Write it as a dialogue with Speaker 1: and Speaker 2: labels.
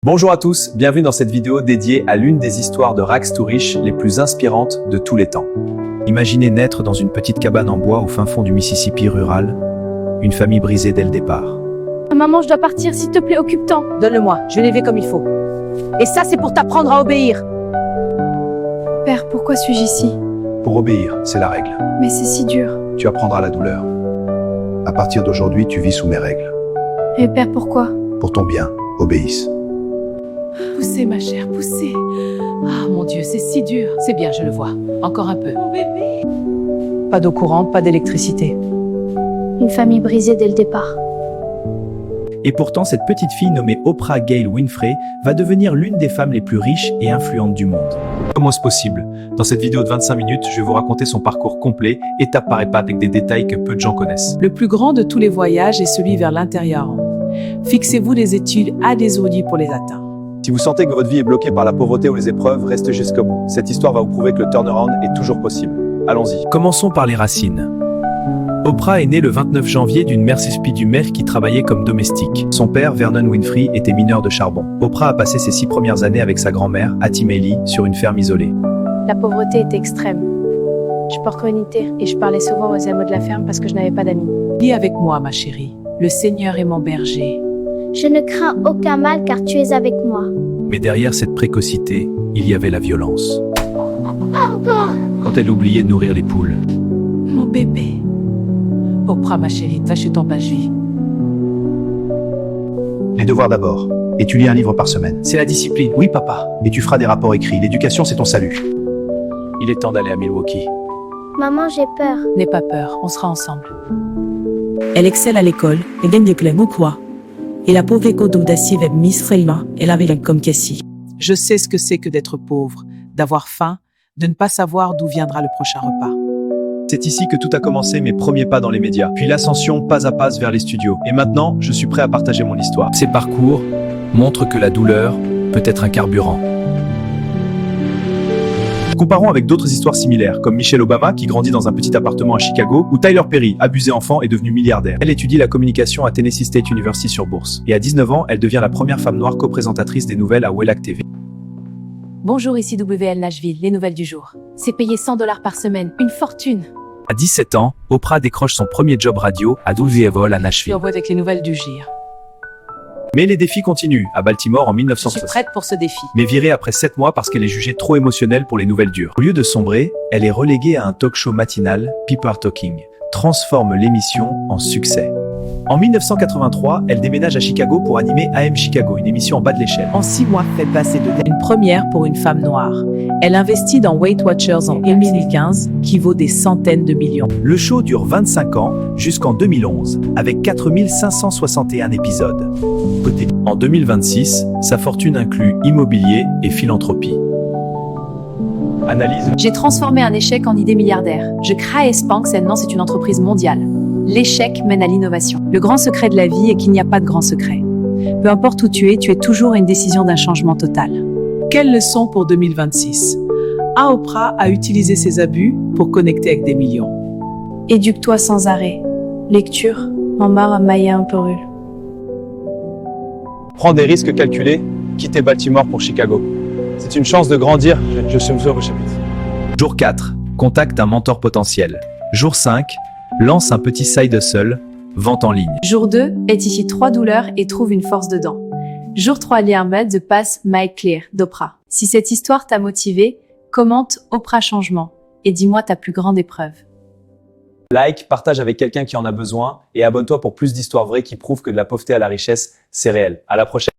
Speaker 1: Bonjour à tous, bienvenue dans cette vidéo dédiée à l'une des histoires de rags to riches les plus inspirantes de tous les temps.
Speaker 2: Imaginez naître dans une petite cabane en bois au fin fond du Mississippi rural, une famille brisée dès le départ.
Speaker 3: Maman, je dois partir, s'il te plaît, occupe-t'en.
Speaker 4: Donne-le-moi, je l'ai l'élever comme il faut. Et ça, c'est pour t'apprendre à obéir.
Speaker 3: Père, pourquoi suis-je ici?
Speaker 2: Pour obéir, c'est la règle.
Speaker 3: Mais c'est si dur.
Speaker 2: Tu apprendras la douleur. À partir d'aujourd'hui, tu vis sous mes règles.
Speaker 3: Et père, pourquoi?
Speaker 2: Pour ton bien, obéisse.
Speaker 4: Poussez, ma chère, poussez. Ah, mon Dieu, c'est si dur. C'est bien, je le vois. Encore un peu. Mon bébé. Pas d'eau courante, pas d'électricité.
Speaker 3: Une famille brisée dès le départ.
Speaker 2: Et pourtant, cette petite fille nommée Oprah Gayle Winfrey va devenir l'une des femmes les plus riches et influentes du monde.
Speaker 1: Comment est-ce possible? Dans cette vidéo de 25 minutes, je vais vous raconter son parcours complet, étape par étape, avec des détails que peu de gens connaissent.
Speaker 4: Le plus grand de tous les voyages est celui vers l'intérieur. Fixez-vous des études adéquates pour les atteindre.
Speaker 1: Si vous sentez que votre vie est bloquée par la pauvreté ou les épreuves, restez jusqu'au bout. Cette histoire va vous prouver que le turnaround est toujours possible. Allons-y.
Speaker 2: Commençons par les racines. Oprah est née le 29 janvier d'une mère du mère qui travaillait comme domestique. Son père, Vernon Winfrey, était mineur de charbon. Oprah a passé ses 6 premières années avec sa grand-mère, Hattie Mailey, sur une ferme isolée.
Speaker 3: La pauvreté était extrême. Je portais une unité et je parlais souvent aux animaux de la ferme parce que je n'avais pas d'amis.
Speaker 4: Dis avec moi, ma chérie. Le Seigneur est mon berger.
Speaker 5: Je ne crains aucun mal car tu es avec moi.
Speaker 2: Mais derrière cette précocité, il y avait la violence. Quand elle oubliait de nourrir les poules.
Speaker 4: Mon bébé. Oprah, ma chérie, va chez ton page-vie.
Speaker 2: Les devoirs d'abord. Et tu lis un livre par semaine. C'est la discipline. Oui, papa. Et tu feras des rapports écrits. L'éducation, c'est ton salut. Il est temps d'aller à Milwaukee.
Speaker 5: Maman, j'ai peur.
Speaker 4: N'aie pas peur, on sera ensemble.
Speaker 6: Elle excelle à l'école et gagne des clés quoi. Et la pauvre école d'audacie avec Miss Freima, elle avait l'air comme Cassie.
Speaker 4: Je sais ce que c'est que d'être pauvre, d'avoir faim, de ne pas savoir d'où viendra le prochain repas.
Speaker 1: C'est ici que tout a commencé, mes premiers pas dans les médias, puis l'ascension pas à pas vers les studios. Et maintenant, je suis prêt à partager mon histoire.
Speaker 2: Ces parcours montrent que la douleur peut être un carburant.
Speaker 1: Comparons avec d'autres histoires similaires, comme Michelle Obama, qui grandit dans un petit appartement à Chicago, ou Tyler Perry, abusé enfant et devenu milliardaire. Elle étudie la communication à Tennessee State University sur bourse. Et à 19 ans, elle devient la première femme noire co-présentatrice des nouvelles à WELAC TV.
Speaker 3: Bonjour, ici WL Nashville, les nouvelles du jour. C'est payé 100 $ par semaine, une fortune.
Speaker 2: À 17 ans, Oprah décroche son premier job radio à WVOL à
Speaker 4: Je
Speaker 2: Nashville.
Speaker 4: envoie avec les nouvelles du GIR.
Speaker 1: Mais les défis continuent, à Baltimore en
Speaker 4: Je suis
Speaker 1: 1960.
Speaker 4: prête pour ce défi.
Speaker 1: Mais virée après 7 mois parce qu'elle est jugée trop émotionnelle pour les nouvelles dures.
Speaker 2: Au lieu de sombrer, elle est reléguée à un talk show matinal, People Are Talking, transforme l'émission en succès.
Speaker 1: En 1983, elle déménage à Chicago pour animer AM Chicago, une émission en bas de l'échelle.
Speaker 4: En 6 mois, fait passer de une première pour une femme noire. Elle investit dans Weight Watchers en 2015, qui vaut des centaines de millions.
Speaker 1: Le show dure 25 ans, jusqu'en 2011, avec 4561 épisodes.
Speaker 2: Côté. En 2026, sa fortune inclut immobilier et philanthropie.
Speaker 1: Analyse.
Speaker 3: J'ai transformé un échec en idée milliardaire. Je crée Spanx et maintenant c'est une entreprise mondiale. L'échec mène à l'innovation. Le grand secret de la vie est qu'il n'y a pas de grand secret. Peu importe où tu es toujours à une décision d'un changement total.
Speaker 4: Quelle leçon pour 2026? Oprah a utilisé ses abus pour connecter avec des millions.
Speaker 3: Éduque-toi sans arrêt. Lecture, en marre Maya un peu rue.
Speaker 1: Prends des risques calculés, quitter Baltimore pour Chicago. C'est une chance de grandir, je suis au chapitre.
Speaker 2: Jour 4, contacte un mentor potentiel. Jour 5, lance un petit side hustle, vente en ligne.
Speaker 3: Jour 2, édifie 3 douleurs et trouve une force dedans. Jour 3, lis un mail de Pass My Clear d'Oprah. Si cette histoire t'a motivé, commente Oprah Changement et dis-moi ta plus grande épreuve.
Speaker 1: Like, partage avec quelqu'un qui en a besoin et abonne-toi pour plus d'histoires vraies qui prouvent que de la pauvreté à la richesse, c'est réel. À la prochaine.